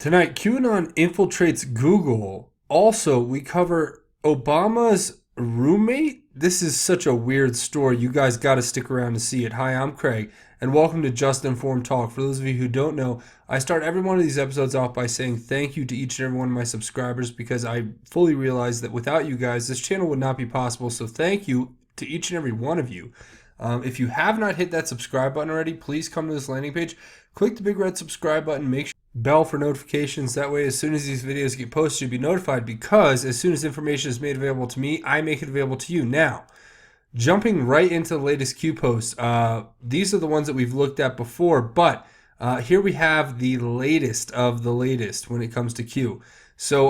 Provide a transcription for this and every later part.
Tonight, QAnon infiltrates Google. Also, we cover Obama's roommate. This is such a weird story. You guys got to stick around to see it. Hi, I'm Craig, and welcome to Just Informed Talk. For those of you who don't know, I start every one of these episodes off by saying thank you to each and every one of my subscribers because I fully realize that without you guys, this channel would not be possible. So, thank you to each and every one of you. If you have not hit that subscribe button already, please come to this landing page. Click the big red subscribe button. Make sure bell for notifications. That way, as soon as these videos get posted, you'll be notified because as soon as information is made available to me, I make it available to you. Now, jumping right into the latest Q posts, these are the ones that we've looked at before, but here we have the latest of the latest when it comes to Q. So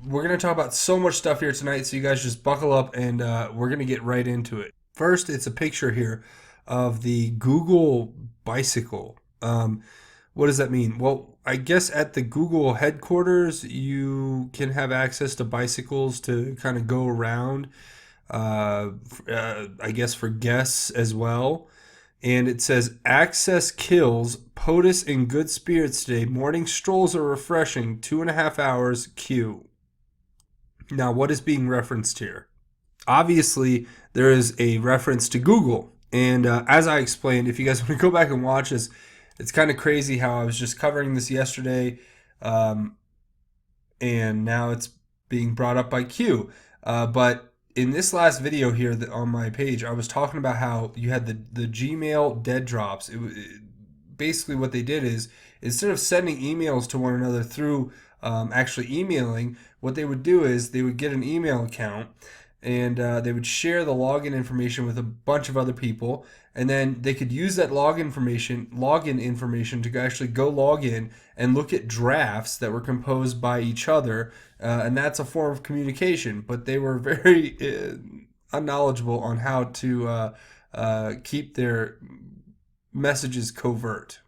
we're going to talk about so much stuff here tonight, so you guys just buckle up and we're going to get right into it. First, it's a picture here of the Google bicycle. What does that mean? Well, I guess at the Google headquarters, you can have access to bicycles to kind of go around, I guess for guests as well. And it says, access kills, POTUS in good spirits today. Morning strolls are refreshing, 2.5 hours, Q. Now, what is being referenced here? Obviously, there is a reference to Google. And as I explained, if you guys want to go back and watch this, it's kind of crazy how I was just covering this yesterday, and now it's being brought up by Q. But in this last video here on my page, I was talking about how you had the Gmail dead drops. Basically what they did is instead of sending emails to one another through actually emailing, what they would do is they would get an email account and they would share the login information with a bunch of other people, and then they could use that login information to actually go log in and look at drafts that were composed by each other, and that's a form of communication. But they were very unknowledgeable on how to keep their messages covert.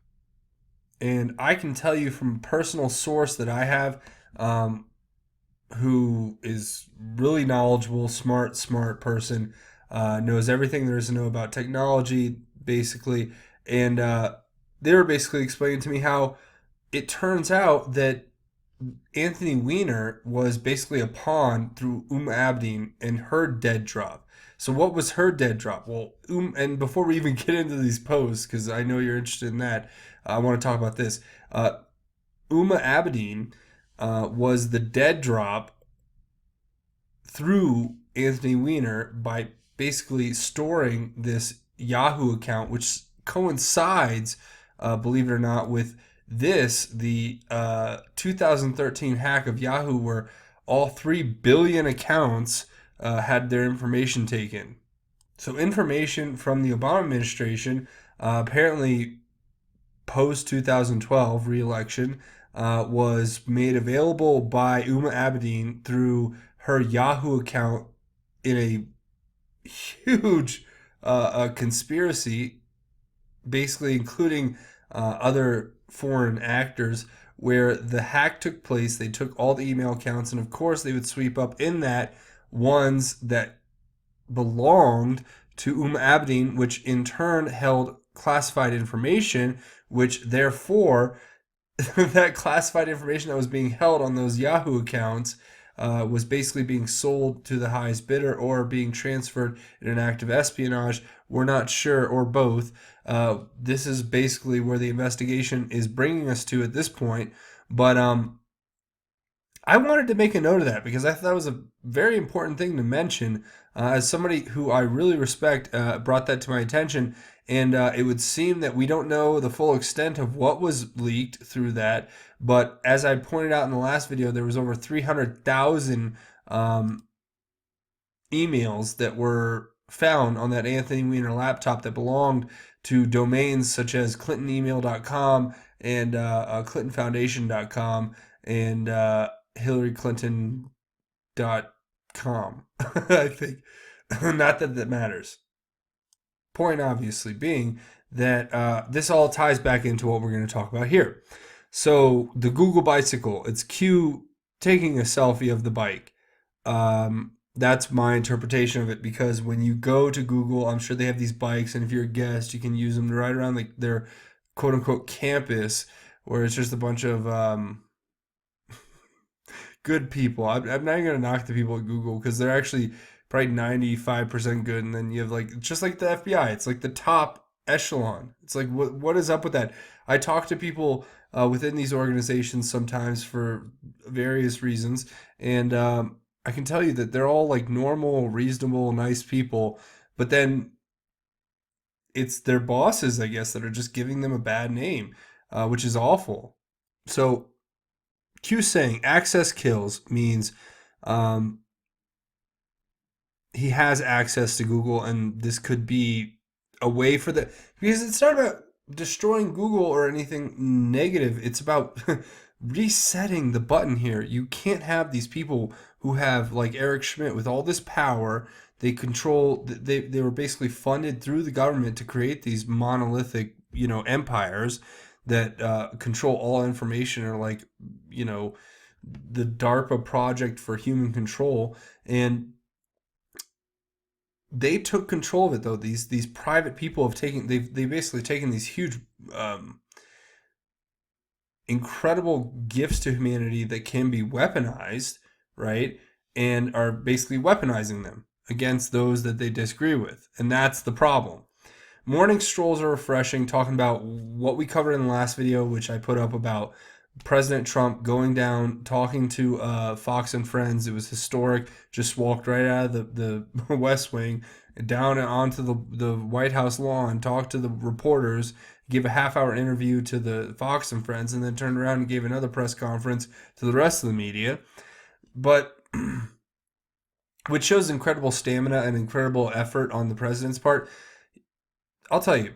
And I can tell you from a personal source that I have, who is really knowledgeable, smart person, knows everything there is to know about technology, basically. And they were basically explaining to me how it turns out that Anthony Weiner was basically a pawn through Abedin and her dead drop. So what was her dead drop? Well, and before we even get into these posts, because I know you're interested in that, I want to talk about this. Abedin was the dead drop through Anthony Weiner by basically storing this Yahoo account, which coincides, believe it or not, with the 2013 hack of Yahoo, where all 3 billion accounts had their information taken. So information from the Obama administration, apparently post 2012 re-election, was made available by Abedin through her Yahoo account in a huge conspiracy, basically including other foreign actors, where the hack took place. They took all the email accounts, and of course they would sweep up in that ones that belonged to Abedin, which in turn held classified information, which therefore that classified information that was being held on those Yahoo accounts was basically being sold to the highest bidder or being transferred in an act of espionage. We're not sure, or both. This is basically where the investigation is bringing us to at this point. But I wanted to make a note of that because I thought that was a very important thing to mention. As somebody who I really respect brought that to my attention, and it would seem that we don't know the full extent of what was leaked through that. But as I pointed out in the last video, there was over 300,000 emails that were found on that Anthony Weiner laptop that belonged to domains such as clintonemail.com and clintonfoundation.com and hillaryclinton.com. I think. Not that that matters. Point obviously being that this all ties back into what we're going to talk about here. So the Google bicycle, it's Q taking a selfie of the bike. That's my interpretation of it, because when you go to Google, I'm sure they have these bikes, and if you're a guest, you can use them to ride around their quote unquote campus, where it's just a bunch of good people. I'm not even gonna knock the people at Google because they're actually probably 95% good, and then you have like just like the FBI. It's like the top echelon. It's like what is up with that? I talk to people within these organizations sometimes for various reasons, and I can tell you that they're all like normal, reasonable, nice people, but then it's their bosses, I guess, that are just giving them a bad name, which is awful. So Q saying access kills means um, he has access to Google, and this could be a way for the because it's not about destroying Google or anything negative. It's about resetting the button here. You can't have these people who have like Eric Schmidt with all this power. They control. They were basically funded through the government to create these monolithic empires that control all information, or like you know the DARPA project for human control. And they took control of it, though. These private people have taken they basically taken these huge incredible gifts to humanity that can be weaponized, right? And are basically weaponizing them against those that they disagree with. And that's the problem. Morning strolls are refreshing, talking about what we covered in the last video, which I put up about President Trump going down, talking to Fox and Friends. It was historic. Just walked right out of the West Wing, down onto the White House lawn, talked to the reporters, gave a half-hour interview to the Fox and Friends, and then turned around and gave another press conference to the rest of the media. But which shows incredible stamina and incredible effort on the president's part. I'll tell you,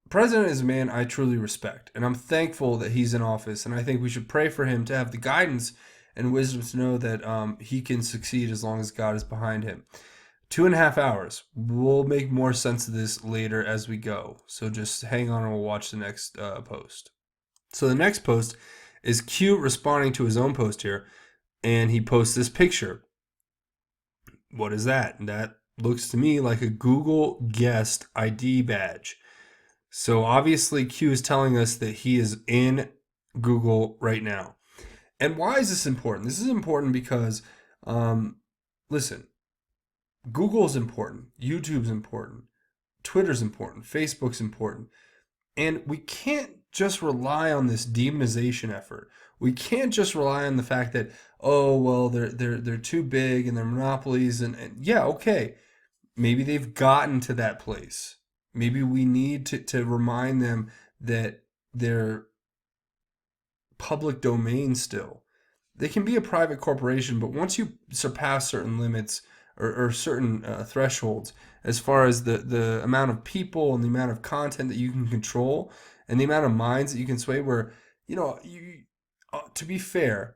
President is a man I truly respect, and I'm thankful that he's in office. And I think we should pray for him to have the guidance and wisdom to know that he can succeed as long as God is behind him. 2.5 hours. We'll make more sense of this later as we go. So just hang on and we'll watch the next post. So the next post is Q responding to his own post here, and he posts this picture. What is that? That looks to me like a Google guest ID badge. So obviously Q is telling us that he is in Google right now. And why is this important? This is important because, listen, Google's important, YouTube's important, Twitter's important, Facebook's important. And we can't just rely on this demonization effort. We can't just rely on the fact that, oh well, they're too big and they're monopolies, and yeah, okay. Maybe they've gotten to that place. Maybe we need to remind them that they're public domain still. They can be a private corporation, but once you surpass certain limits or certain thresholds, as far as the amount of people and the amount of content that you can control and the amount of minds that you can sway, where, to be fair,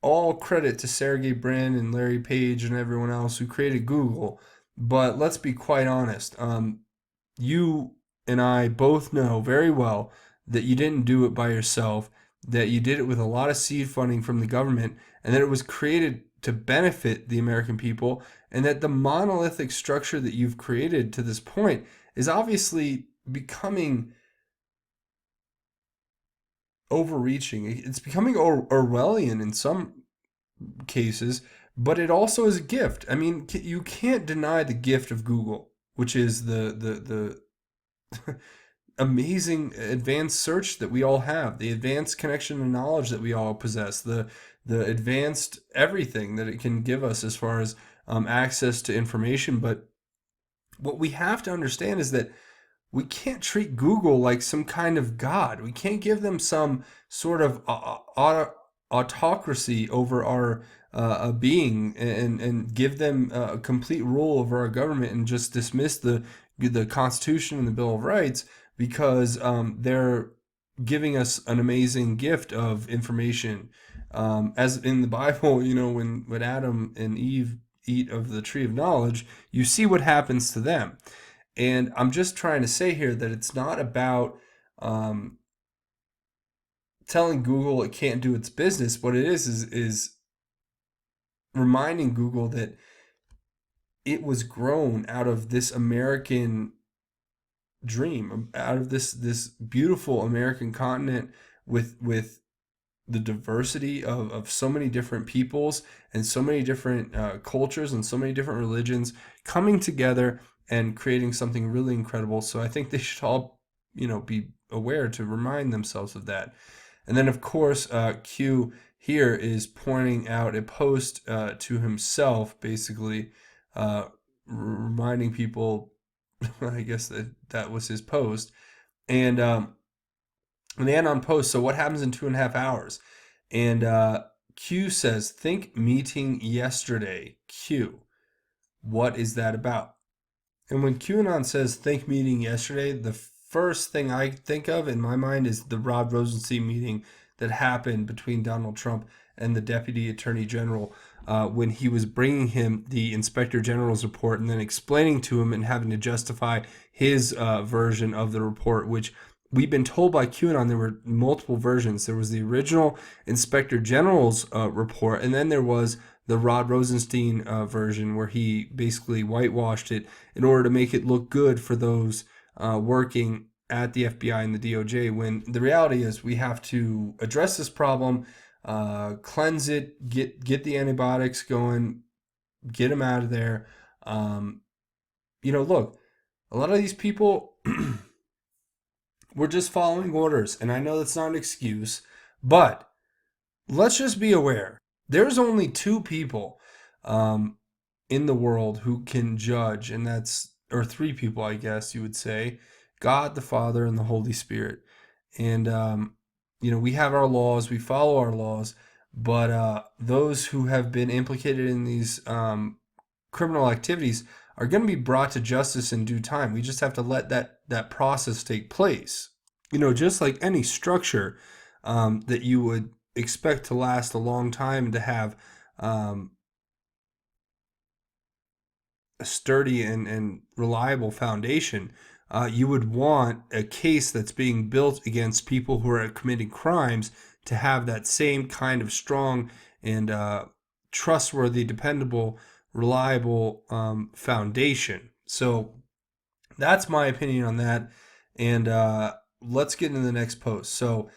all credit to Sergey Brin and Larry Page and everyone else who created Google. But let's be quite honest. You and I both know very well that you didn't do it by yourself, that you did it with a lot of seed funding from the government, and that it was created to benefit the American people, and that the monolithic structure that you've created to this point is obviously becoming overreaching. It's becoming Orwellian in some cases, but it also is a gift. I mean, you can't deny the gift of Google, which is the amazing advanced search that we all have, the advanced connection and knowledge that we all possess, the advanced everything that it can give us as far as access to information. But what we have to understand is that we can't treat Google like some kind of god. We can't give them some sort of autocracy over our being, and give them a complete rule over our government, and just dismiss the Constitution and the Bill of Rights because they're giving us an amazing gift of information. As in the Bible, when Adam and Eve eat of the tree of knowledge, you see what happens to them. And I'm just trying to say here that it's not about telling Google it can't do its business. What it is reminding Google that it was grown out of this American dream, out of this beautiful American continent with the diversity of so many different peoples and so many different cultures and so many different religions coming together and creating something really incredible. So I think they should all, be aware to remind themselves of that. And then, of course, Q here is pointing out a post to himself, basically reminding people, I guess that was his post. And an ANON post, so what happens in 2.5 hours? And Q says, think meeting yesterday. Q, what is that about? And when QAnon says think meeting yesterday, the first thing I think of in my mind is the Rod Rosenstein meeting that happened between Donald Trump and the Deputy Attorney General when he was bringing him the Inspector General's report and then explaining to him and having to justify his version of the report, which we've been told by QAnon there were multiple versions. There was the original Inspector General's report, and then there was the Rod Rosenstein version where he basically whitewashed it in order to make it look good for those working at the FBI and the DOJ, when the reality is we have to address this problem, cleanse it, get the antibiotics going, get them out of there. Look, a lot of these people were just following orders, and I know that's not an excuse, but let's just be aware. There's only two people in the world who can judge, and or three people, I guess you would say: God, the Father, and the Holy Spirit. And we have our laws, we follow our laws, but those who have been implicated in these criminal activities are going to be brought to justice in due time. We just have to let that process take place. Just like any structure that you would expect to last a long time and to have a sturdy and reliable foundation, you would want a case that's being built against people who are committing crimes to have that same kind of strong and trustworthy, dependable, reliable foundation. So that's my opinion on that. And let's get into the next post. So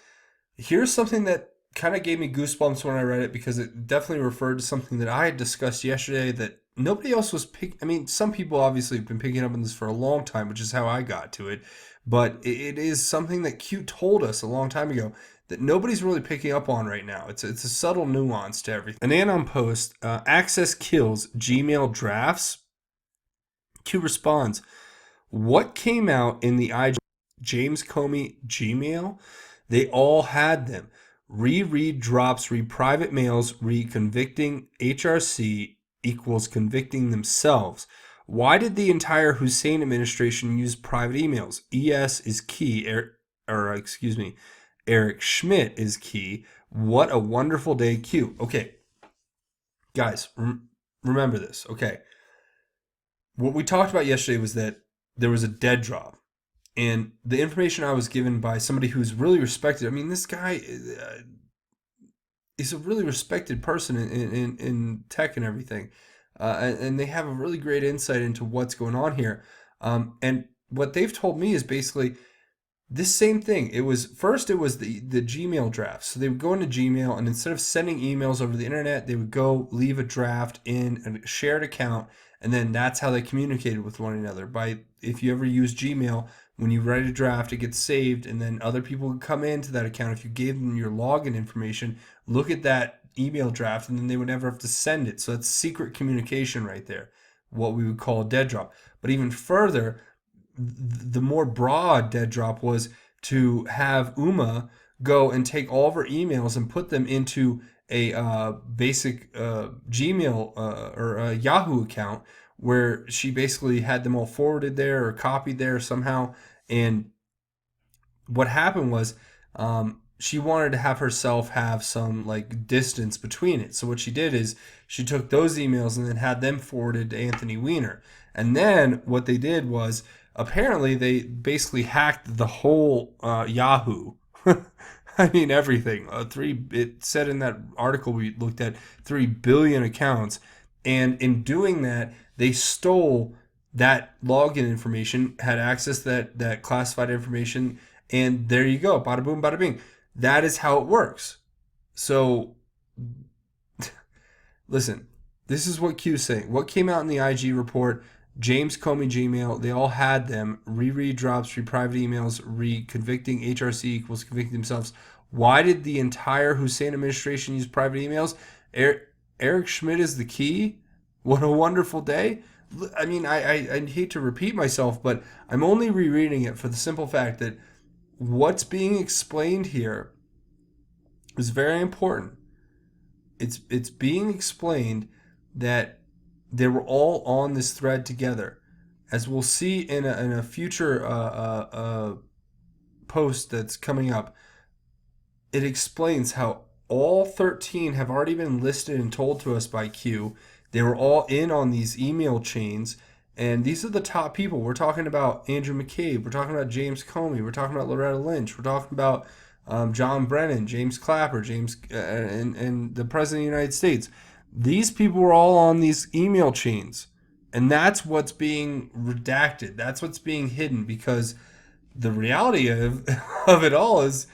here's something that kind of gave me goosebumps when I read it, because it definitely referred to something that I had discussed yesterday that nobody else was some people obviously have been picking up on this for a long time, which is how I got to it. But it is something that Q told us a long time ago that nobody's really picking up on right now. It's a subtle nuance to everything. An ANON post, Access kills Gmail drafts. Q responds, what came out in the James Comey Gmail? They all had them. Reread drops, private mails, convicting HRC equals convicting themselves. Why did the entire Hussein administration use private emails? ES is key, Eric Schmidt is key. What a wonderful day, Q. Okay, guys, remember this, okay? What we talked about yesterday was that there was a dead drop. And the information I was given by somebody who's really respected, this guy is a really respected person in tech and everything. And they have a really great insight into what's going on here. And what they've told me is basically this same thing. It was the Gmail draft. So they would go into Gmail, and instead of sending emails over the internet, they would go leave a draft in a shared account, and then that's how they communicated with one another. If you ever use Gmail, when you write a draft, it gets saved, and then other people would come into that account. If you gave them your login information, look at that email draft, and then they would never have to send it. So that's secret communication right there, what we would call a dead drop. But even further, the more broad dead drop was to have Uma go and take all of her emails and put them into a basic Gmail or a Yahoo account, where she basically had them all forwarded there or copied there somehow. And what happened was she wanted to have herself have some distance between it. So what she did is she took those emails and then had them forwarded to Anthony Weiner. And then what they did was, apparently they basically hacked the whole Yahoo. Everything. It said in that article we looked at 3 billion accounts. And in doing that, they stole that login information, had access to that classified information, and there you go. Bada boom, bada bing. That is how it works. So listen, this is what Q's saying. What came out in the IG report, James Comey Gmail, they all had them. Reread drops, private emails, convicting HRC equals convicting themselves. Why did the entire Hussein administration use private emails? Eric Schmidt is the key. What a wonderful day. I mean, I hate to repeat myself, but I'm only rereading it for the simple fact that what's being explained here is very important. It's being explained that they were all on this thread together, as we'll see in a future post that's coming up. It explains how all 13 have already been listed and told to us by Q. They were all in on these email chains, and these are the top people. We're talking about Andrew McCabe. We're talking about James Comey. We're talking about Loretta Lynch. We're talking about John Brennan, James Clapper, and the President of the United States. These people were all on these email chains, and that's what's being redacted. That's what's being hidden, because the reality of it all is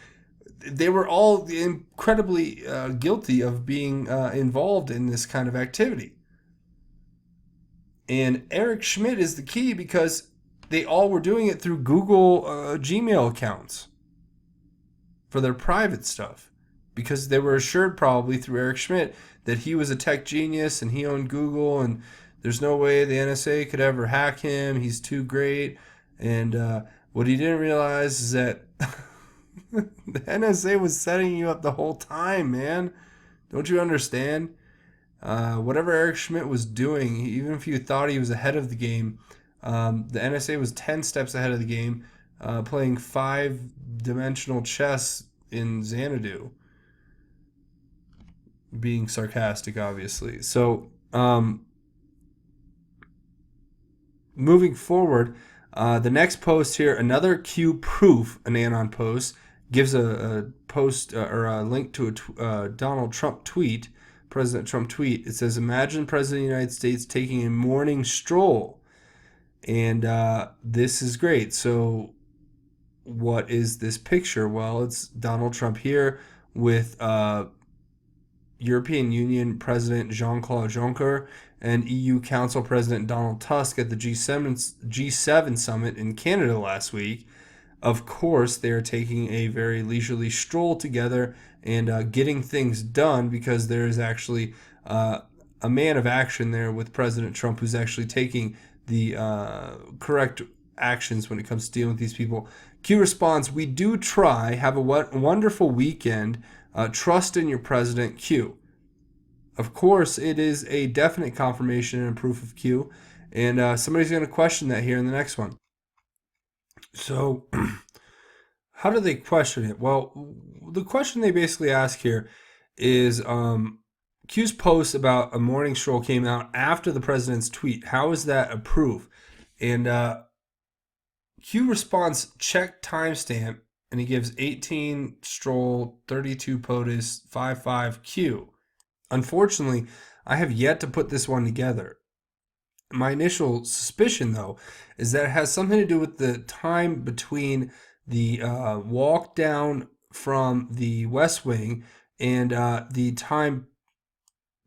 they were all incredibly guilty of being involved in this kind of activity. And Eric Schmidt is the key because they all were doing it through Google Gmail accounts for their private stuff, because they were assured probably through Eric Schmidt that he was a tech genius and he owned Google and there's no way the NSA could ever hack him. He's too great. And what he didn't realize is that the NSA was setting you up the whole time, man. Don't you understand? Whatever Eric Schmidt was doing, even if you thought he was ahead of the game, the NSA was 10 steps ahead of the game, playing 5-dimensional chess in Xanadu. Being sarcastic, obviously. So, moving forward, the next post here, another Q proof, an ANON post, gives a post or a link to a Donald Trump tweet, President Trump tweet. It says, "Imagine President of the United States taking a morning stroll." And this is great. So what is this picture? Well, it's Donald Trump here with European Union President Jean-Claude Juncker and EU Council President Donald Tusk at the G7 summit in Canada last week. Of course, they are taking a very leisurely stroll together and getting things done, because there is actually a man of action there with President Trump who's actually taking the correct actions when it comes to dealing with these people. Q responds, "We do try. Have a wonderful weekend. Trust in your president, Q." Of course, it is a definite confirmation and proof of Q, and somebody's going to question that here in the next one. So, how do they question it? Well, the question they basically ask here is Q's post about a morning stroll came out after the president's tweet. How is that a proof? And Q responds, "Check timestamp," and he gives 18 stroll, 32 POTUS, 55 Q. Unfortunately, I have yet to put this one together. My initial suspicion, though, is that it has something to do with the time between the walk down from the West Wing and the time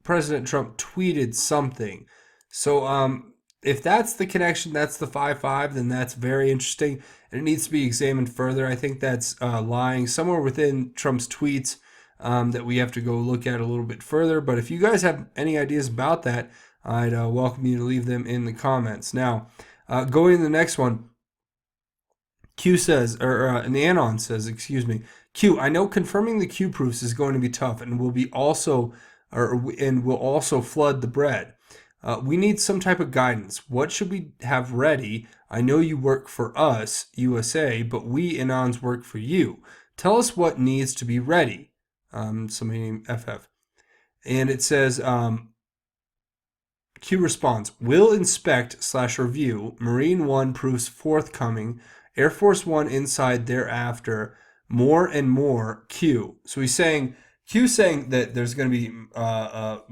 President Trump tweeted something. So if that's the connection, that's the 5-5, then that's very interesting. And it needs to be examined further. I think that's lying somewhere within Trump's tweets that we have to go look at a little bit further. But if you guys have any ideas about that, I'd welcome you to leave them in the comments. Now, going to the next one, Q says, and the ANON says, excuse me, "Q, I know confirming the Q proofs is going to be tough and will also flood the bread. We need some type of guidance. What should we have ready? I know you work for us, USA, but we ANONs work for you. Tell us what needs to be ready." Somebody named FF. And it says, Q responds, "Will inspect/review. Marine One proofs forthcoming. Air Force One inside thereafter. More and more Q." So Q's saying that there's going to be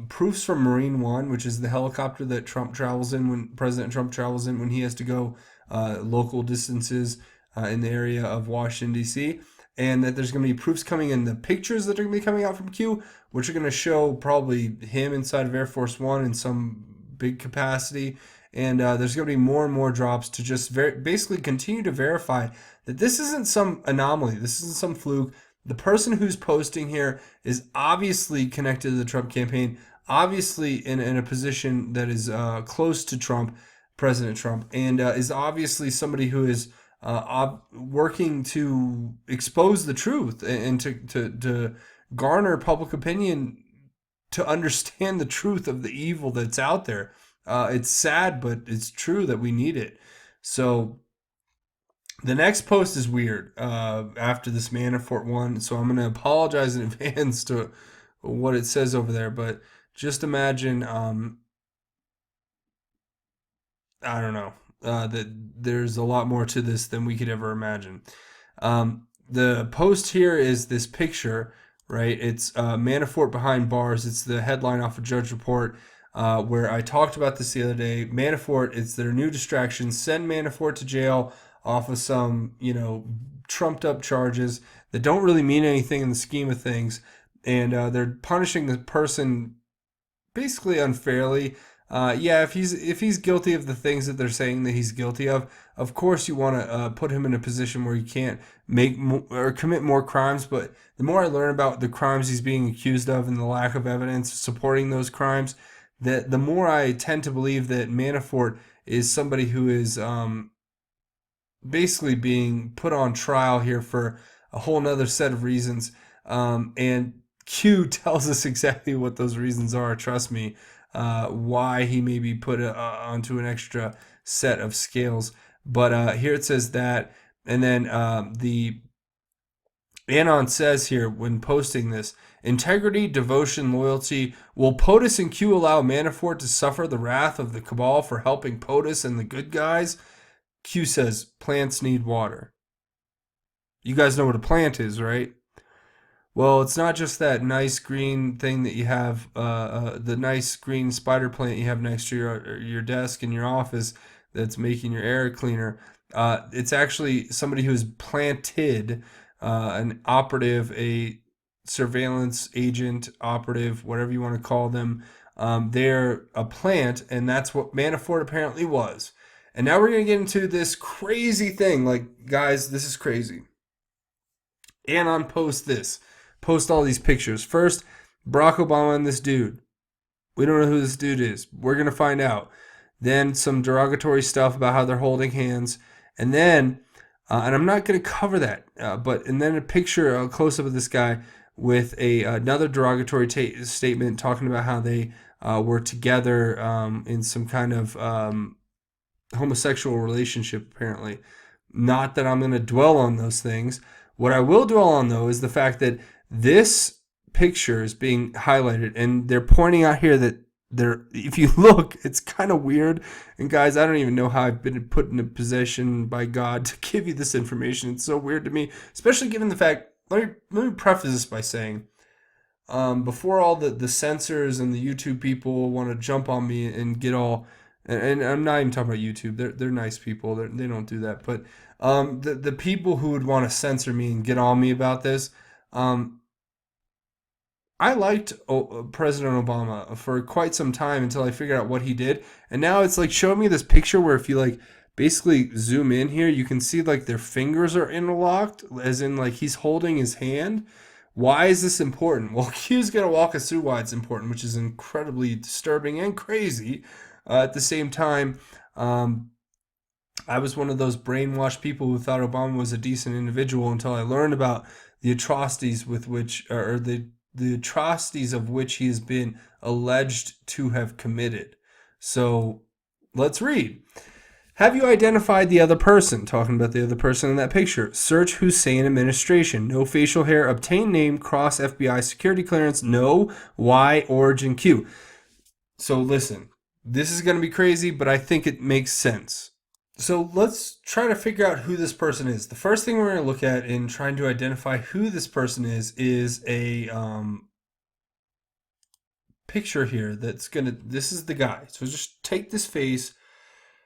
proofs from Marine One, which is the helicopter that Trump travels in when President Trump travels in when he has to go local distances in the area of Washington, D.C. and that there's going to be proofs coming in the pictures that are going to be coming out from Q, which are going to show probably him inside of Air Force One in some big capacity. And there's going to be more and more drops to just basically continue to verify that this isn't some anomaly. This isn't some fluke. The person who's posting here is obviously connected to the Trump campaign, obviously in a position that is close to Trump, President Trump, and is obviously somebody who is working to expose the truth and to garner public opinion to understand the truth of the evil that's out there. It's sad, but it's true that we need it. So the next post is weird after this Manafort one. So I'm going to apologize in advance to what it says over there. But just imagine, I don't know, that there's a lot more to this than we could ever imagine. The post here is this picture, right? It's Manafort behind bars. It's the headline off of Judge Report, where I talked about this the other day. Manafort, it's their new distraction. Send Manafort to jail off of some, trumped up charges that don't really mean anything in the scheme of things. And they're punishing the person basically unfairly. Yeah, if he's guilty of the things that they're saying that he's guilty of course you want to put him in a position where he can't make or commit more crimes. But the more I learn about the crimes he's being accused of and the lack of evidence supporting those crimes, that the more I tend to believe that Manafort is somebody who is basically being put on trial here for a whole nother set of reasons. And Q tells us exactly what those reasons are. Trust me, why he may be put onto an extra set of scales. But here it says that, and then the ANON says here when posting this: integrity, devotion, loyalty. Will POTUS and Q allow Manafort to suffer the wrath of the cabal for helping POTUS and the good guys? Q says plants need water. You guys know what a plant is, right? Well, it's not just that nice green thing that you have, the nice green spider plant you have next to your desk in your office that's making your air cleaner. It's actually somebody who's planted, an operative, a surveillance agent, operative, whatever you want to call them. They're a plant, and that's what Manafort apparently was. And now we're going to get into this crazy thing. Like, guys, this is crazy. Anon post all these pictures. First, Barack Obama and this dude. We don't know who this dude is. We're going to find out. Then some derogatory stuff about how they're holding hands. And then, and I'm not going to cover that, and then a picture, a close-up of this guy with another derogatory statement talking about how they were together in some kind of homosexual relationship, apparently. Not that I'm going to dwell on those things. What I will dwell on, though, is the fact that this picture is being highlighted, and they're pointing out here that if you look, it's kind of weird. And guys, I don't even know how I've been put in a position by God to give you this information. It's so weird to me, especially given the fact, let me preface this by saying, before all the censors and the YouTube people want to jump on me and get all, and I'm not even talking about YouTube. They're nice people. They don't do that. But the people who would want to censor me and get on me about this, I liked President Obama for quite some time until I figured out what he did. And now it's like showing me this picture where if you like basically zoom in here, you can see like their fingers are interlocked, as in like he's holding his hand. Why is this important? Well, Q's going to walk us through why it's important, which is incredibly disturbing and crazy. At the same time, I was one of those brainwashed people who thought Obama was a decent individual until I learned about the atrocities with which, or the atrocities of which he has been alleged to have committed. So let's read. Have you identified the other person? Talking about the other person in that picture. Search Hussein administration. No facial hair. Obtain name. Cross FBI security clearance. No. Why? Origin Q. So listen, this is going to be crazy, but I think it makes sense. So let's try to figure out who this person is. The first thing we're going to look at in trying to identify who this person is a picture here that's going to, this is the guy. So just take this face,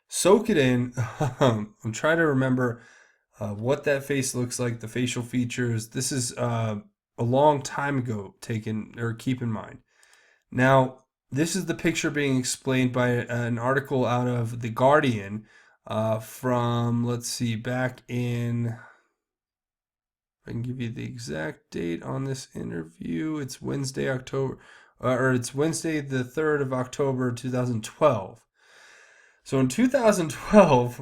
soak it in. I'm trying to remember what that face looks like, the facial features. This is a long time ago taken, or keep in mind. Now, this is the picture being explained by an article out of The Guardian from, let's see, back in, I can give you the exact date on this interview. It's Wednesday, October, or it's Wednesday, the 3rd of October, 2012. So in 2012,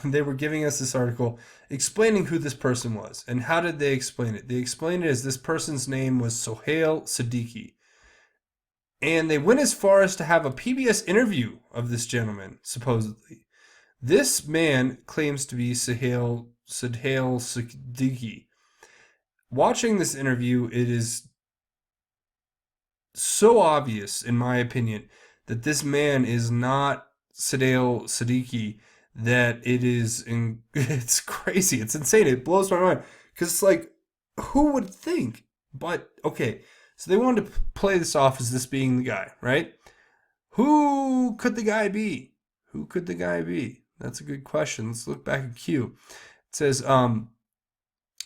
they were giving us this article explaining who this person was. And how did they explain it? They explained it as this person's name was Sohail Siddiqui. And they went as far as to have a PBS interview of this gentleman, supposedly. This man claims to be Sohail Siddiqui. Watching this interview, it is so obvious, in my opinion, that this man is not Sohail Siddiqui, that it's crazy. It's insane. It blows my mind. Because it's like, who would think? But, okay, so they wanted to play this off as this being the guy, right? Who could the guy be? Who could the guy be? That's a good question. Let's look back at Q. It says,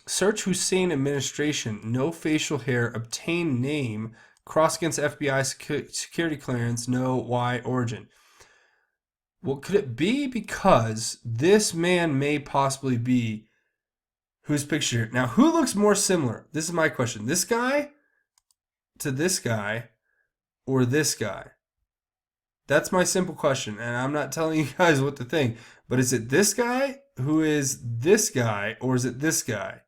search Hussein administration, no facial hair, obtain name, cross against FBI security clearance, no Y origin. Well, could it be because this man may possibly be whose picture? Now, who looks more similar? This is my question. This guy to this guy or this guy? That's my simple question, and I'm not telling you guys what to think. But is it this guy who is this guy, or is it this guy?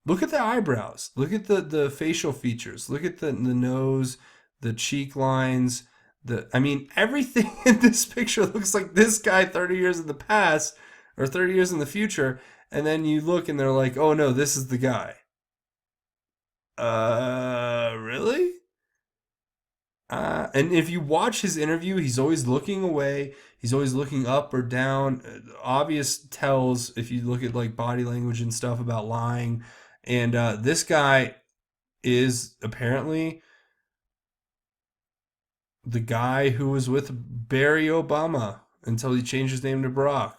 Look at the eyebrows. Look at the facial features. Look at the nose, the cheek lines. Everything in this picture looks like this guy 30 years in the past or 30 years in the future. And then you look and they're like, oh no, this is the guy. Really? And if you watch his interview, he's always looking away. He's always looking up or down. Obvious tells if you look at like body language and stuff about lying. And this guy is apparently the guy who was with Barry Obama until he changed his name to Barack.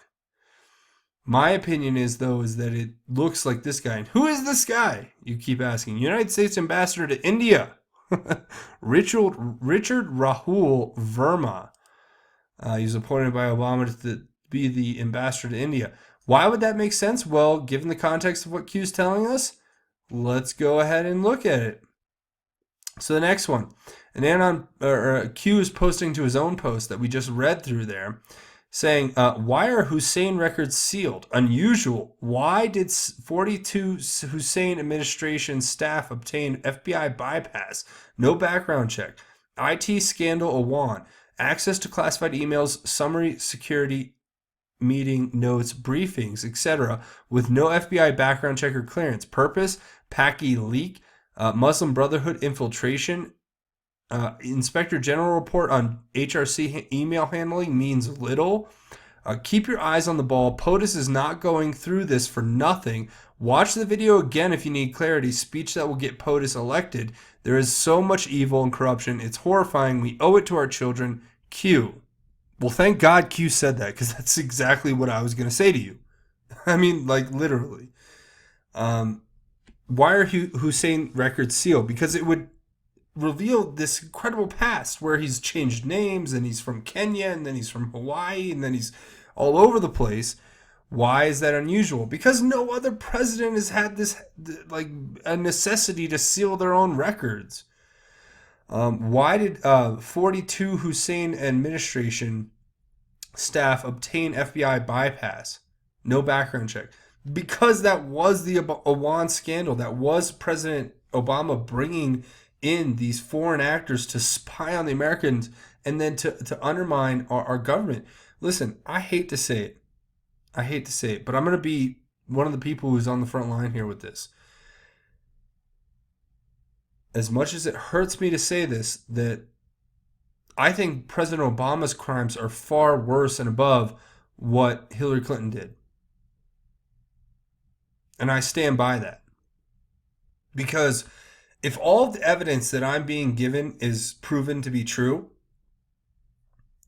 My opinion is, though, is that it looks like this guy. And who is this guy? You keep asking. United States Ambassador to India. Richard Rahul Verma. He was appointed by Obama to be the ambassador to India. Why would that make sense? Well, given the context of what Q's telling us, let's go ahead and look at it. So the next one, an ANON Q is posting to his own post that we just read through there, saying, why are Hussein records sealed? Unusual. Why did 42 Hussein administration staff obtain FBI bypass? No background check. IT scandal AWAN. Access to classified emails, summary security meeting notes, briefings, etc. with no FBI background check or clearance. Purpose, Paki leak, Muslim Brotherhood infiltration. Inspector General report on HRC email handling means little. Keep your eyes on the ball. POTUS is not going through this for nothing. Watch the video again if you need clarity. Speech that will get POTUS elected. There is so much evil and corruption. It's horrifying. We owe it to our children. Q. Well, thank God Q said that, because that's exactly what I was going to say to you. I mean, like, literally. Why are Hussein records sealed? Because it would reveal this incredible past where he's changed names and he's from Kenya and then he's from Hawaii and then he's all over the place. Why is that unusual? Because no other president has had this, like, a necessity to seal their own records. Why did 42 Hussein administration staff obtain FBI bypass? No background check. Because that was the Awan scandal. That was President Obama bringing in these foreign actors to spy on the Americans and then to undermine our government. Listen, I hate to say it. But I'm going to be one of the people who's on the front line here with this. As much as it hurts me to say this, that I think President Obama's crimes are far worse and above what Hillary Clinton did. And I stand by that. Because if all of the evidence that I'm being given is proven to be true,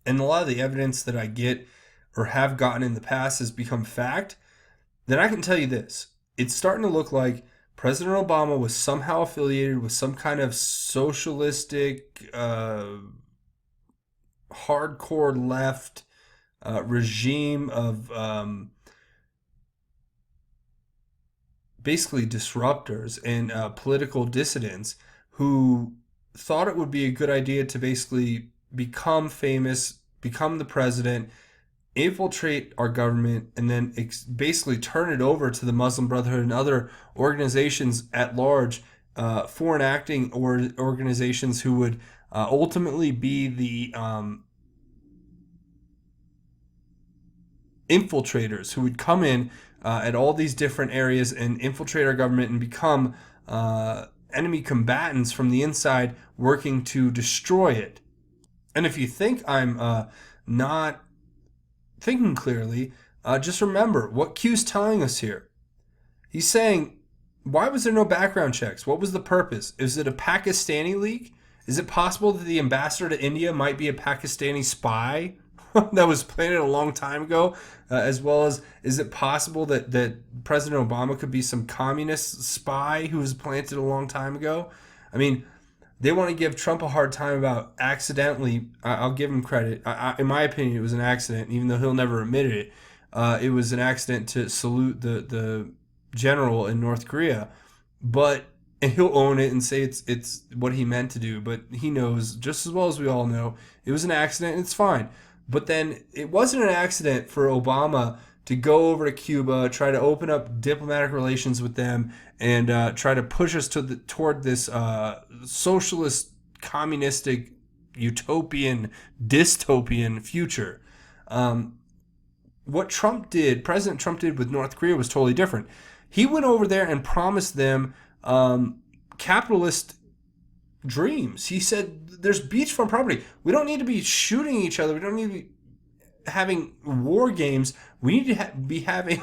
and a lot of the evidence that I get or have gotten in the past has become fact, then I can tell you this. It's starting to look like President Obama was somehow affiliated with some kind of socialistic, hardcore left regime of basically disruptors and political dissidents who thought it would be a good idea to basically become famous, become the president, infiltrate our government, and then basically turn it over to the Muslim Brotherhood and other organizations at large, foreign acting or organizations who would ultimately be the infiltrators who would come in at all these different areas and infiltrate our government and become enemy combatants from the inside working to destroy it. And if you think I'm not thinking clearly, just remember what Q's telling us here. He's saying, why was there no background checks? What was the purpose? Is it a Pakistani leak? Is it possible that the ambassador to India might be a Pakistani spy that was planted a long time ago? As well as, is it possible that President Obama could be some communist spy who was planted a long time ago? I mean, they want to give Trump a hard time about accidentally. I'll give him credit. In my opinion, it was an accident, even though he'll never admit it. It was an accident to salute the general in North Korea, and he'll own it and say it's what he meant to do. But he knows just as well as we all know it was an accident, and it's fine. But then it wasn't an accident for Obama to go over to Cuba, try to open up diplomatic relations with them, and try to push us toward this socialist, communistic, utopian, dystopian future. What President Trump did with North Korea was totally different. He went over there and promised them capitalist dreams. He said, there's beachfront property. We don't need to be shooting each other. We don't need to be having war games. We need to be having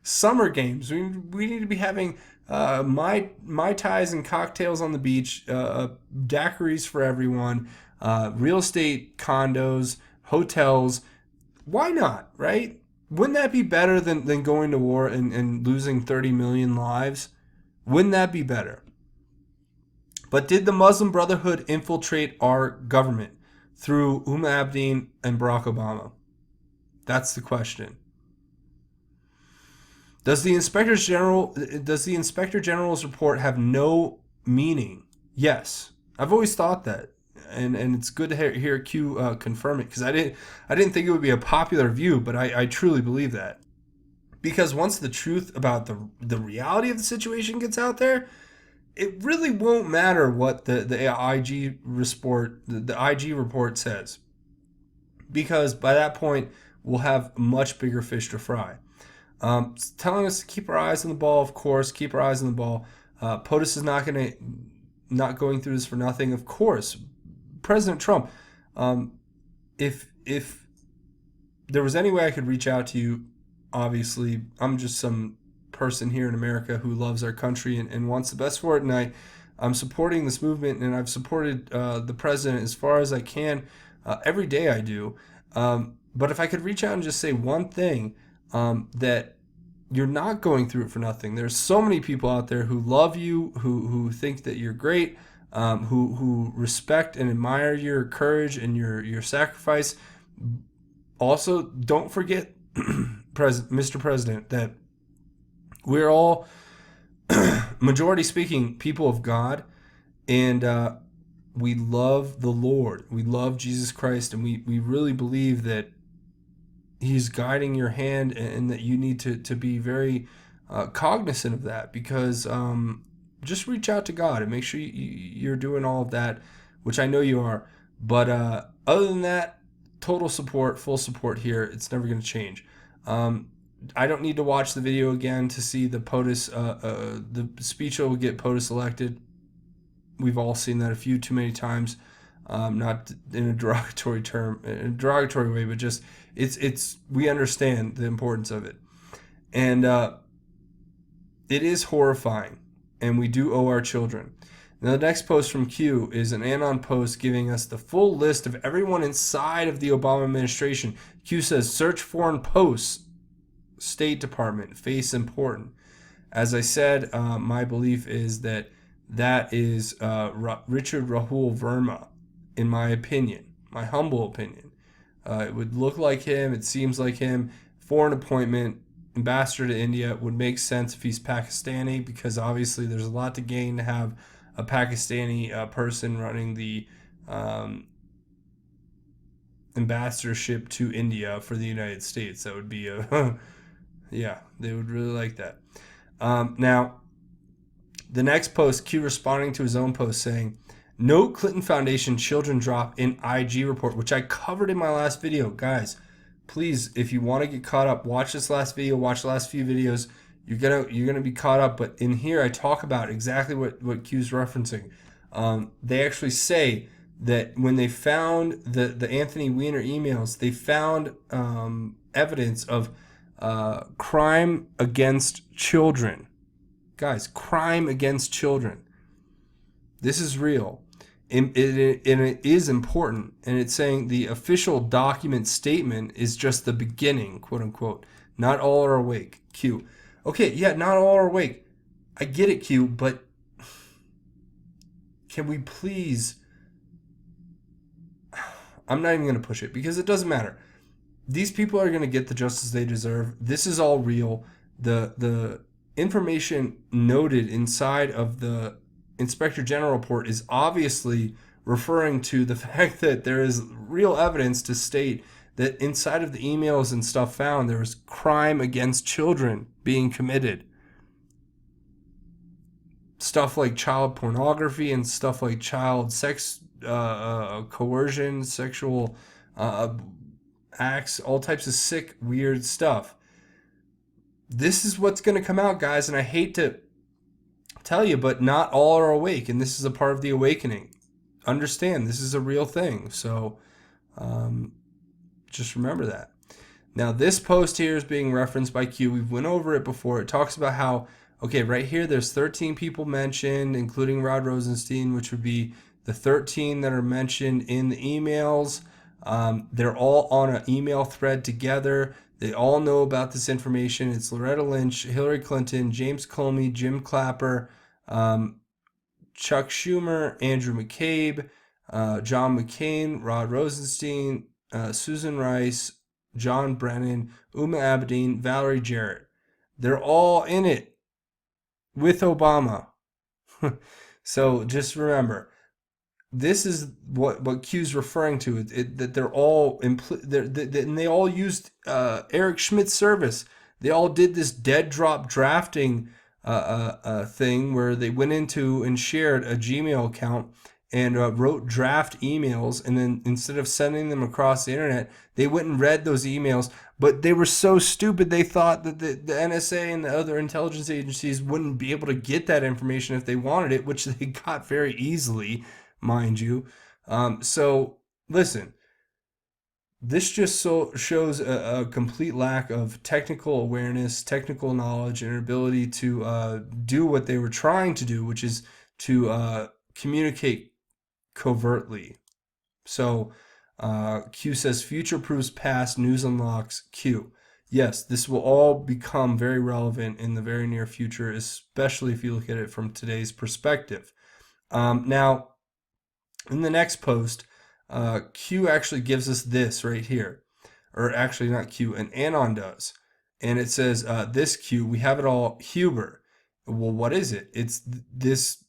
summer games. We need to be having mai tais and cocktails on the beach, daiquiris for everyone, real estate condos, hotels. Why not, right? Wouldn't that be better than going to war and losing 30 million lives? Wouldn't that be better? But did the Muslim Brotherhood infiltrate our government through Abedin and Barack Obama? That's the question. Does the Inspector General's report have no meaning? Yes. I've always thought that. And it's good to hear Q confirm it, because I didn't think it would be a popular view, but I truly believe that. Because once the truth about the reality of the situation gets out there, it really won't matter what the IG report says, because by that point we'll have much bigger fish to fry. Telling us to keep our eyes on the ball, of course, keep our eyes on the ball. POTUS is not going through this for nothing, of course. President Trump, if there was any way I could reach out to you, obviously I'm just some person here in America who loves our country and wants the best for it, and I'm supporting this movement, and I've supported the president as far as I can. Every day I do. But if I could reach out and just say one thing, that you're not going through it for nothing. There's so many people out there who love you, who think that you're great, who respect and admire your courage and your sacrifice. Also, don't forget, Mr. President, that we're all, majority speaking, people of God, and we love the Lord. We love Jesus Christ, and we really believe that He's guiding your hand, and that you need to be very cognizant of that, because just reach out to God and make sure you're doing all of that, which I know you are. But other than that, total support, full support here. It's never going to change. I don't need to watch the video again to see the POTUS, the speech that will get POTUS elected. We've all seen that a few too many times. Not in a derogatory way, but just we understand the importance of it. And it is horrifying, and we do owe our children. Now, the next post from Q is an ANON post giving us the full list of everyone inside of the Obama administration. Q says, search foreign posts State Department, face important. As I said, my belief is that that is Richard Rahul Verma, in my opinion, my humble opinion. It would look like him. It seems like him. Foreign appointment, ambassador to India would make sense if he's Pakistani, because obviously there's a lot to gain to have a Pakistani person running the ambassadorship to India for the United States. That would be a yeah, they would really like that. Now, the next post, Q responding to his own post saying, "Note Clinton Foundation children drop in IG report," which I covered in my last video. Guys, please, if you want to get caught up, watch this last video, watch the last few videos. You're gonna be caught up. But in here, I talk about exactly what Q's referencing. They actually say that when they found the Anthony Weiner emails, they found evidence of crime against children. Guys, crime against children. This is real. And it is important. And it's saying the official document statement is just the beginning, quote unquote. Not all are awake. Q. Okay, yeah, not all are awake. I get it, Q, but can we please... I'm not even going to push it because it doesn't matter. These people are going to get the justice they deserve. This is all real. The information noted inside of the Inspector General report is obviously referring to the fact that there is real evidence to state that inside of the emails and stuff found, there was crime against children being committed. Stuff like child pornography and stuff like child sex coercion, sexual acts, all types of sick, weird stuff. This is what's going to come out, guys, and I hate to tell you, but not all are awake, and this is a part of the awakening. Understand, this is a real thing, so just remember that. Now, this post here is being referenced by Q. We've went over it before. It talks about how, okay, right here, there's 13 people mentioned, including Rod Rosenstein, which would be the 13 that are mentioned in the emails. They're all on an email thread together. They all know about this information. It's Loretta Lynch, Hillary Clinton, James Comey, Jim Clapper, Chuck Schumer, Andrew McCabe, John McCain, Rod Rosenstein, Susan Rice, John Brennan, Uma Abedin, Valerie Jarrett. They're all in it with Obama. So just remember, this is what Q's referring to. That they're all and they all used Eric Schmidt's service. They all did this dead drop drafting thing where they went into and shared a Gmail account and wrote draft emails, and then instead of sending them across the internet, they went and read those emails. But they were so stupid, they thought that the NSA and the other intelligence agencies wouldn't be able to get that information if they wanted it, which they got very easily, mind you. So listen, this just shows a complete lack of technical awareness, technical knowledge, and ability to do what they were trying to do, which is to communicate covertly. So Q says future proofs past, news unlocks. Q. Yes, this will all become very relevant in the very near future, especially if you look at it from today's perspective. Now, in the next post, Q actually gives us this right here. Or actually not Q, an Anon does. And it says, this Q, we have it all, Huber. Well, what is it? It's this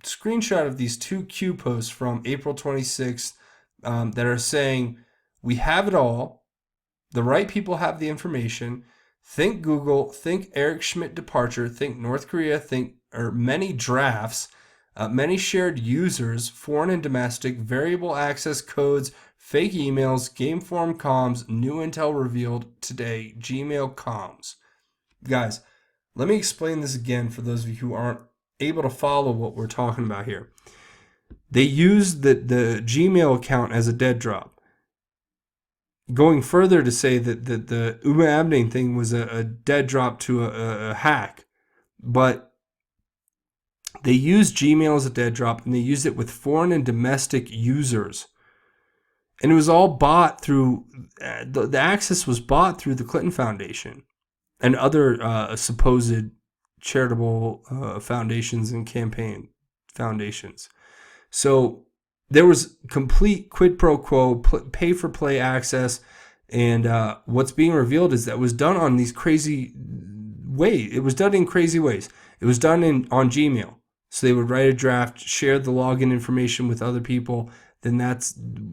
screenshot of these two Q posts from April 26th that are saying, we have it all. The right people have the information. Think Google, think Eric Schmidt departure, think North Korea, think many drafts, many shared users, foreign and domestic, variable access codes, fake emails, game form comms, new intel revealed today, Gmail comms. Guys, let me explain this again for those of you who aren't able to follow what we're talking about here. They used the Gmail account as a dead drop. Going further to say that the Uma Abedin thing was a dead drop to a hack. But they used Gmail as a dead drop, and they used it with foreign and domestic users. And it was all bought through, the access was bought through the Clinton Foundation. and other supposed charitable foundations and campaign foundations. So there was complete quid pro quo, pay for play access, and what's being revealed is that it was done on these crazy ways. It was done in crazy ways. It was done on Gmail. So they would write a draft, share the login information with other people. Then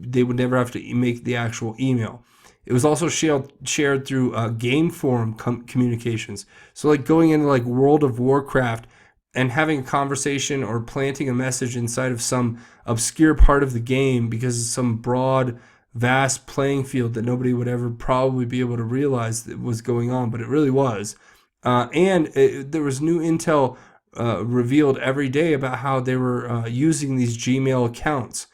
they would never have to make the actual email. It was also shared through game forum communications. So like going into like World of Warcraft and having a conversation or planting a message inside of some obscure part of the game because of some broad, vast playing field that nobody would ever probably be able to realize that was going on, but it really was. There was new intel revealed every day about how they were using these Gmail accounts.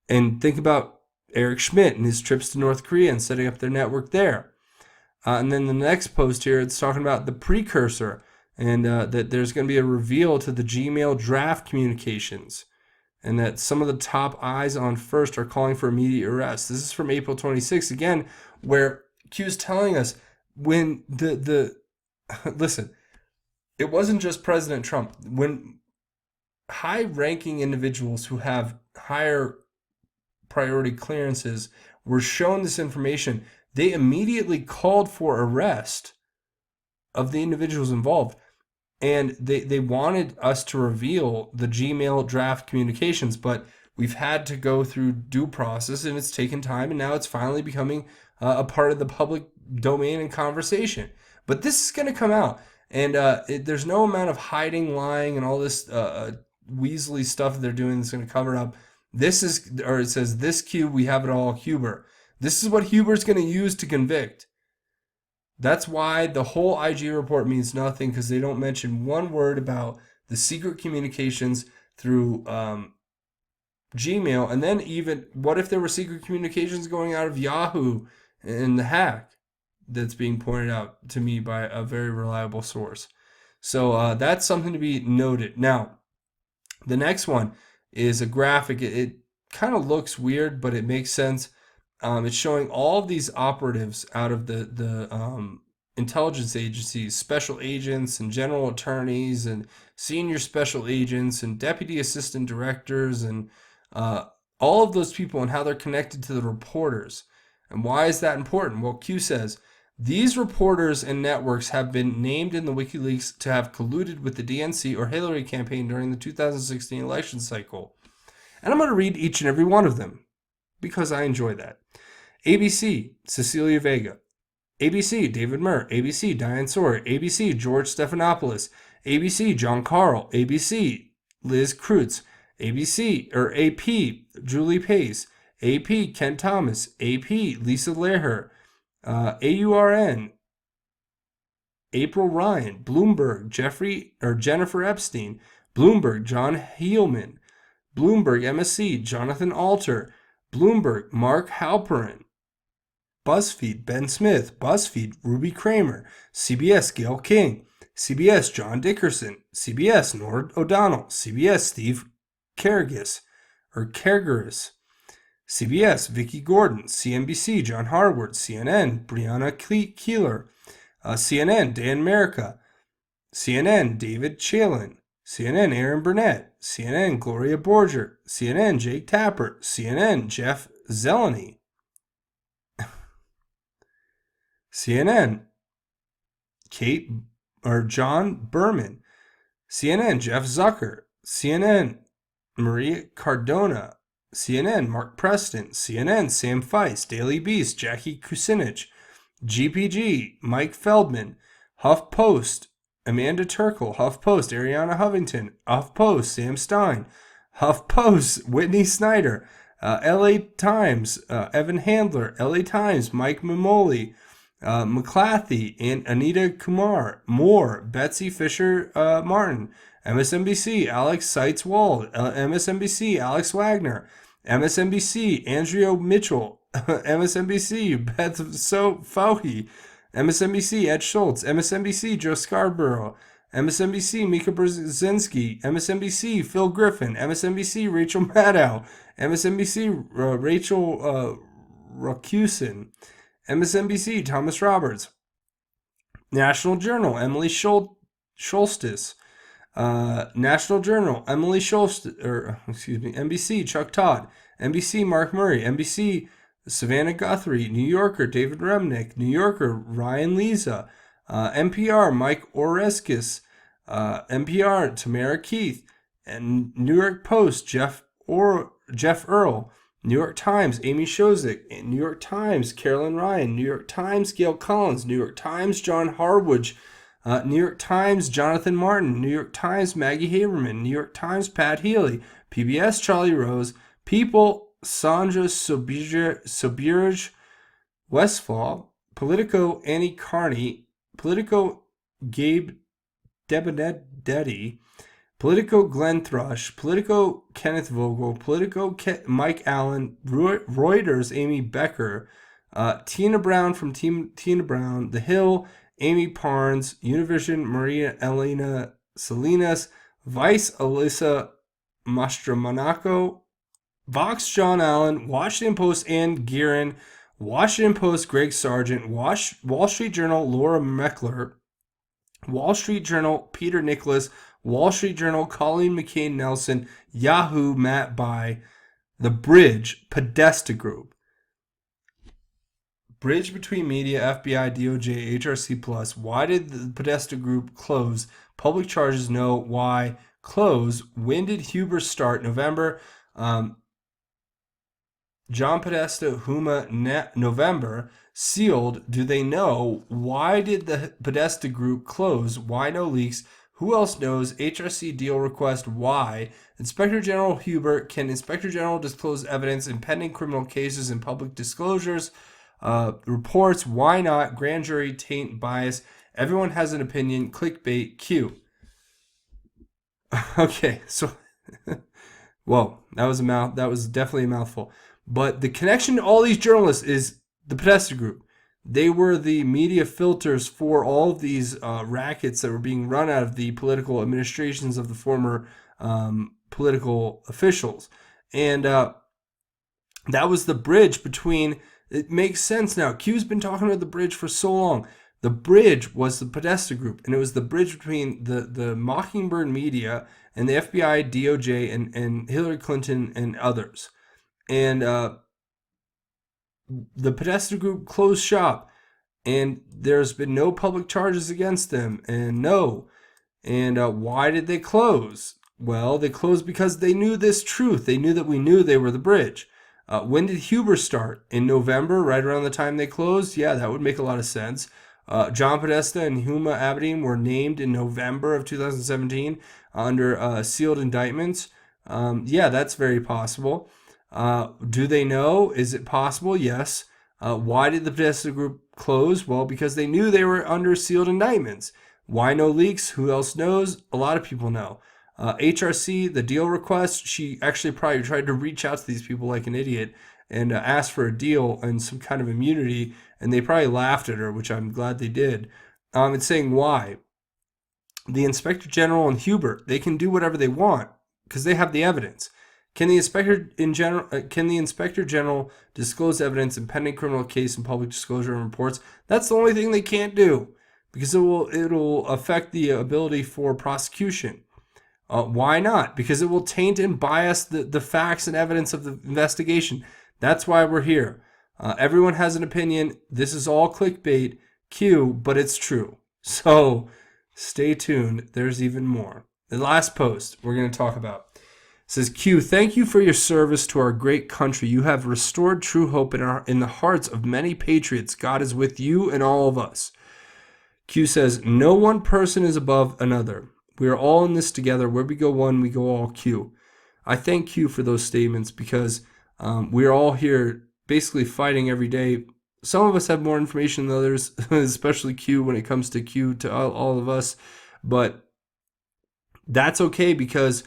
And think about Eric Schmidt and his trips to North Korea and setting up their network there. And then the next post here, it's talking about the precursor and that there's going to be a reveal to the Gmail draft communications and that some of the top eyes on First are calling for immediate arrest. This is from April 26th, again, where Q's telling us when listen, it wasn't just President Trump. When high-ranking individuals who have higher priority clearances were shown this information, they immediately called for arrest of the individuals involved. And they wanted us to reveal the Gmail draft communications, but we've had to go through due process and it's taken time, and now it's finally becoming a part of the public domain and conversation. But this is going to come out, and there's no amount of hiding, lying, and all this weaselly stuff that they're doing that's going to cover it up. This is, or it says, this Q, we have it all, Huber. This is what Huber's going to use to convict. That's why the whole IG report means nothing, because they don't mention one word about the secret communications through Gmail. And then even, what if there were secret communications going out of Yahoo and the hack that's being pointed out to me by a very reliable source? So that's something to be noted. Now, the next one is a graphic. It kind of looks weird, but it makes sense. It's showing all of these operatives out of the intelligence agencies, special agents and general attorneys and senior special agents and deputy assistant directors and all of those people and how they're connected to the reporters. And why is that important? Well, Q says, these reporters and networks have been named in the WikiLeaks to have colluded with the DNC or Hillary campaign during the 2016 election cycle. And I'm going to read each and every one of them because I enjoy that. ABC, Cecilia Vega. ABC, David Murr. ABC, Diane Sawyer. ABC, George Stephanopoulos. ABC, John Carl. ABC, Liz Kreutz. AP, Julie Pace. AP, Ken Thomas. AP, Lisa Leher. AURN, April Ryan. Bloomberg, Jennifer Epstein. Bloomberg, John Heilman. Bloomberg, MSC, Jonathan Alter. Bloomberg, Mark Halperin. BuzzFeed, Ben Smith. BuzzFeed, Ruby Kramer. CBS, Gail King. CBS, John Dickerson. CBS, Nord O'Donnell. CBS, Steve Karagis. CBS, Vicki Gordon. CNBC, John Harward. CNN, Brianna Keeler. CNN, Dan Merica. CNN, David Chalin. CNN, Aaron Burnett. CNN, Gloria Borger. CNN, Jake Tapper. CNN, Jeff Zeleny. CNN, John Berman. CNN, Jeff Zucker. CNN, Maria Cardona. CNN, Mark Preston. CNN, Sam Feist. Daily Beast, Jackie Kucinich. GPG, Mike Feldman. HuffPost, Amanda Turkle. HuffPost, Ariana Huffington. HuffPost, Sam Stein. HuffPost, Whitney Snyder. LA Times, Evan Handler. LA Times, Mike Mamoli. McClathy and Anita Kumar. Moore, Betsy Fisher Martin. MSNBC, Alex Seitz Wald. MSNBC, Alex Wagner. MSNBC, Andrea Mitchell. MSNBC, Beth Fauci. MSNBC, Ed Schultz. MSNBC, Joe Scarborough. MSNBC, Mika Brzezinski. MSNBC, Phil Griffin. MSNBC, Rachel Maddow. MSNBC, Rachel Rakusin. MSNBC, Thomas Roberts. National Journal, Emily Schulstis. National Journal, Emily Schulstis, NBC, Chuck Todd. NBC, Mark Murray. NBC, Savannah Guthrie. New Yorker, David Remnick. New Yorker, Ryan Leza. NPR, Mike Oreskes. NPR, Tamara Keith. And New York Post, Jeff Earl. New York Times, Amy Shozik. New York Times, Carolyn Ryan. New York Times, Gail Collins. New York Times, John Harwood. New York Times, Jonathan Martin. New York Times, Maggie Haberman. New York Times, Pat Healy. PBS, Charlie Rose. People, Sandra Sobiraj Westfall. Politico, Annie Carney. Politico, Gabe Debenedetti. Politico, Glenn Thrush. Politico, Kenneth Vogel. Politico, Mike Allen. Reuters, Amy Becker. Tina Brown from Tina Brown. The Hill, Amy Parnes. Univision, Maria Elena Salinas. Vice, Alyssa Mastromonaco. Vox, John Allen. Washington Post, Ann Gearin. Washington Post, Greg Sargent. Wall Street Journal, Laura Meckler. Wall Street Journal, Peter Nicholas. Wall Street Journal, Colleen McCain Nelson. Yahoo, Matt Bai. The Bridge, Podesta Group. Bridge between media, FBI, DOJ, HRC Plus. Why did the Podesta Group close? Public charges, no. Why close? When did Huber start? November. John Podesta, Huma, November. Sealed. Do they know? Why did the Podesta Group close? Why no leaks? Who else knows? HRC deal request. Why? Inspector General Huber. Can Inspector General disclose evidence in pending criminal cases and public disclosures? Reports. Why not? Grand jury taint bias. Everyone has an opinion. Clickbait. Q. Okay, so whoa, that was definitely a mouthful. But the connection to all these journalists is the Podesta Group. They were the media filters for all of these rackets that were being run out of the political administrations of the former political officials. And that was the bridge between. It makes sense now. Q's been talking about the bridge for so long. The bridge was the Podesta Group, and it was the bridge between the Mockingbird media and the FBI, DOJ, and Hillary Clinton and others. And the Podesta Group closed shop, and there's been no public charges against them. And why did they close? Well, they closed because they knew this truth. They knew that we knew they were the bridge. When did Huber start? In November, right around the time they closed? Yeah, that would make a lot of sense. John Podesta and Huma Abedin were named in November of 2017 under sealed indictments. Yeah, that's very possible. Do they know? Is it possible? Yes. Why did the Podesta Group close? Well, because they knew they were under sealed indictments. Why no leaks? Who else knows? A lot of people know. HRC, the deal request, she actually probably tried to reach out to these people like an idiot and ask for a deal and some kind of immunity, and they probably laughed at her, which I'm glad they did. It's saying why. The Inspector General and Huber, they can do whatever they want because they have the evidence. Can the Inspector General disclose evidence in pending criminal case and public disclosure and reports? That's the only thing they can't do because it'll affect the ability for prosecution. Why not? Because it will taint and bias the facts and evidence of the investigation. That's why we're here. Everyone has an opinion. This is all clickbait, Q, but it's true. So stay tuned. There's even more. The last post we're going to talk about says, Q, thank you for your service to our great country. You have restored true hope in the hearts of many patriots. God is with you and all of us. Q says, no one person is above another. We are all in this together. Where we go one, we go all. Q. I thank Q for those statements because we're all here basically fighting every day. Some of us have more information than others, especially Q when it comes to Q to all of us. But that's okay because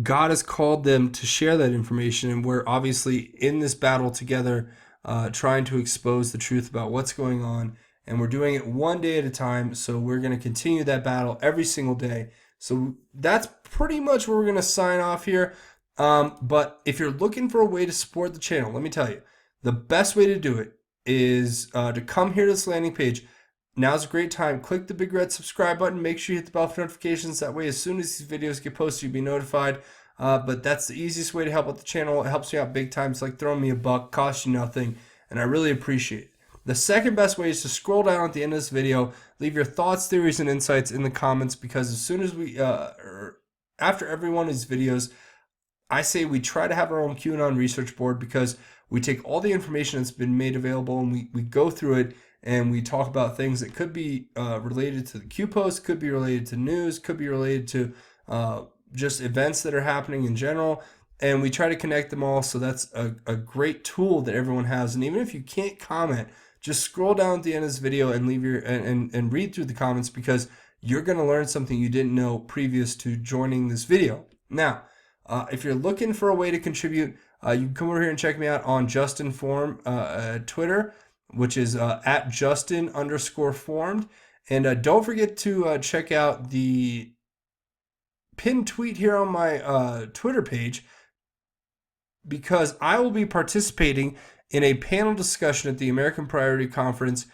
God has called them to share that information. And we're obviously in this battle together, trying to expose the truth about what's going on. And we're doing it one day at a time. So we're going to continue that battle every single day. So that's pretty much where we're going to sign off here. But if you're looking for a way to support the channel, let me tell you, the best way to do it is to come here to this landing page. now's a great time. Click the big red subscribe button. Make sure you hit the bell for notifications. That way, as soon as these videos get posted, you'll be notified. But that's the easiest way to help out the channel. It helps me out big time. It's like throwing me a buck, costs you nothing, and I really appreciate it. The second best way is to scroll down at the end of this video, leave your thoughts, theories, and insights in the comments, because as soon as we, after every one of these videos, I say we try to have our own QAnon research board, because we take all the information that's been made available and we go through it and we talk about things that could be related to the Q post, could be related to news, could be related to just events that are happening in general. And we try to connect them all. So that's a great tool that everyone has. And even if you can't comment, just scroll down at the end of this video and leave your and read through the comments, because you're going to learn something you didn't know previous to joining this video. Now, if you're looking for a way to contribute, you can come over here and check me out on JustinForm Twitter, which is at Justin_formed. And don't forget to check out the pinned tweet here on my Twitter page, because I will be participating in a panel discussion at the American Priority Conference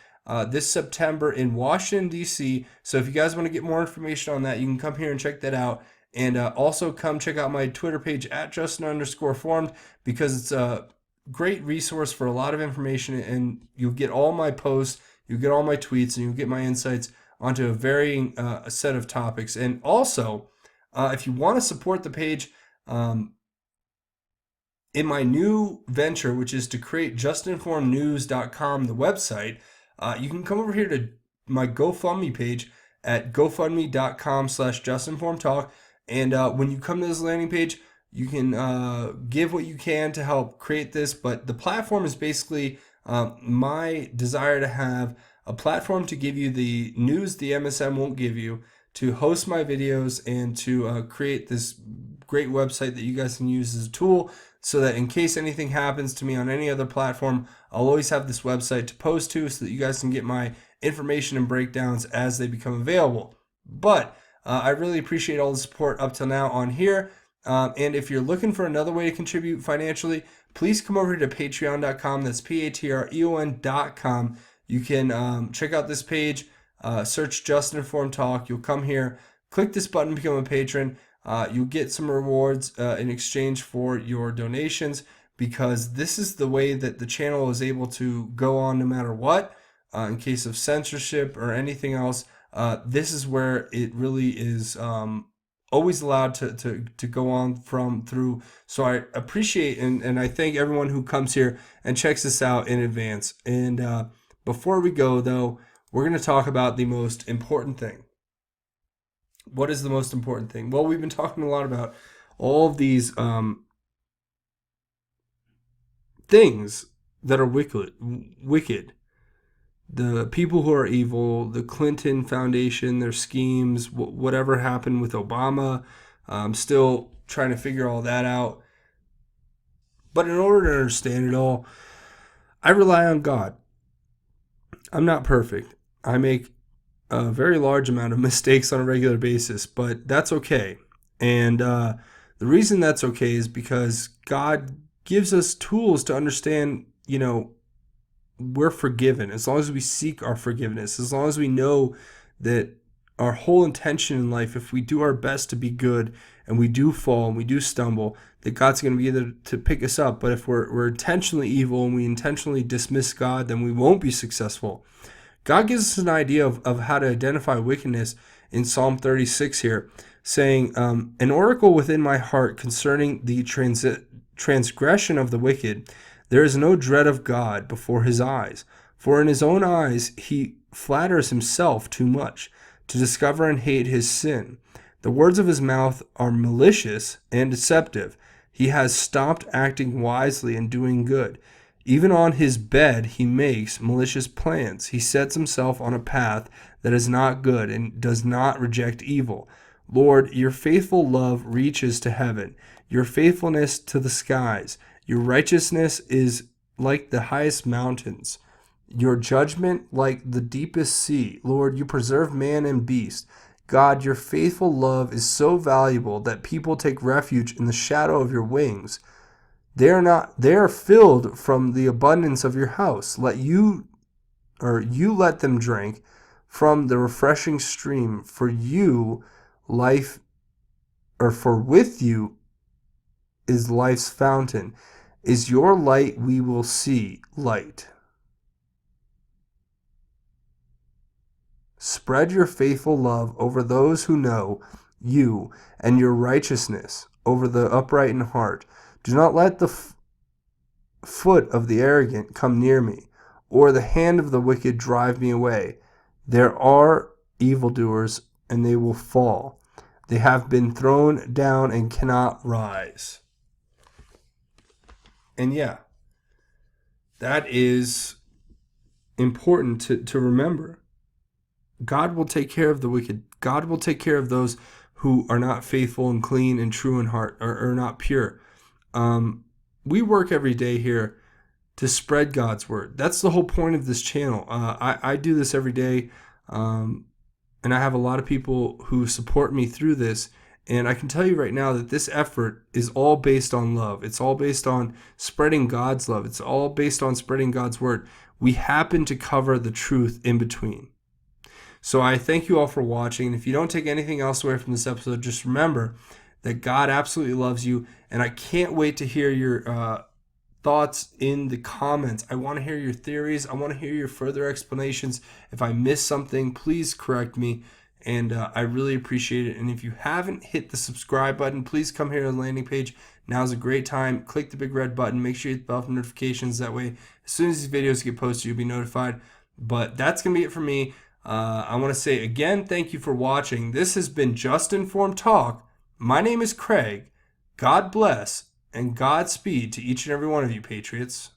this September in Washington, D.C. So if you guys want to get more information on that, you can come here and check that out. And also come check out my Twitter page at Justin_formed, because it's a great resource for a lot of information, and you'll get all my posts, you'll get all my tweets, and you'll get my insights onto a varying set of topics. And also, if you want to support the page, in my new venture, which is to create justinformednews.com, the website, you can come over here to my GoFundMe page at gofundme.com/justinformedtalk. And when you come to this landing page, you can give what you can to help create this. But the platform is basically my desire to have a platform to give you the news the MSM won't give you, to host my videos, and to create this great website that you guys can use as a tool, so that in case anything happens to me on any other platform, I'll always have this website to post to, so that you guys can get my information and breakdowns as they become available. But I really appreciate all the support up till now on here. And if you're looking for another way to contribute financially, please come over to patreon.com. That's patreon.com. You can check out this page, search Justin Informed Talk. You'll come here, click this button, become a patron. You'll get some rewards in exchange for your donations, because this is the way that the channel is able to go on no matter what. In case of censorship or anything else, this is where it really is always allowed to go on through. So I appreciate and I thank everyone who comes here and checks this out in advance. And before we go, though, we're going to talk about the most important thing. What is the most important thing? Well, we've been talking a lot about all of these things that are wicked. The people who are evil, the Clinton Foundation, their schemes, whatever happened with Obama. I'm still trying to figure all that out. But in order to understand it all, I rely on God. I'm not perfect. I make a very large amount of mistakes on a regular basis, but that's okay. And the reason that's okay is because God gives us tools to understand, we're forgiven as long as we seek our forgiveness, as long as we know that our whole intention in life, if we do our best to be good and we do fall and we do stumble, that God's going to be there to pick us up. But if we're intentionally evil and we intentionally dismiss God, then we won't be successful. God gives us an idea of how to identify wickedness in Psalm 36 here, saying, an oracle within my heart concerning the transgression of the wicked. There is no dread of God before his eyes, for in his own eyes he flatters himself too much to discover and hate his sin. The words of his mouth are malicious and deceptive. He has stopped acting wisely and doing good. Even on his bed he makes malicious plans. He sets himself on a path that is not good and does not reject evil. Lord, your faithful love reaches to heaven, your faithfulness to the skies. Your righteousness is like the highest mountains, your judgment like the deepest sea. Lord, you preserve man and beast. God, your faithful love is so valuable that people take refuge in the shadow of your wings. They are filled from the abundance of your house. You let them drink from the refreshing stream. For you, life, or for with you is life's fountain. Is your light we will see light. Spread your faithful love over those who know you, and your righteousness over the upright in heart. Do not let the foot of the arrogant come near me, or the hand of the wicked drive me away. There are evildoers, and they will fall. They have been thrown down and cannot rise. And yeah, that is important to remember. God will take care of the wicked. God will take care of those who are not faithful and clean and true in heart, or not pure. We work every day here to spread God's word. That's the whole point of this channel. I do this every day, and I have a lot of people who support me through this. And I can tell you right now that this effort is all based on love. It's all based on spreading God's love. It's all based on spreading God's word. We happen to cover the truth in between. So I thank you all for watching. And if you don't take anything else away from this episode, just remember that God absolutely loves you. And I can't wait to hear your thoughts in the comments. I want to hear your theories. I want to hear your further explanations. If I missed something, please correct me. And I really appreciate it. And if you haven't hit the subscribe button, please come here to the landing page. Now's a great time. Click the big red button. Make sure you hit the bell for notifications. That way, as soon as these videos get posted, you'll be notified. But that's going to be it for me. I want to say again, thank you for watching. This has been Just Informed Talk. My name is Craig. God bless and Godspeed to each and every one of you, Patriots.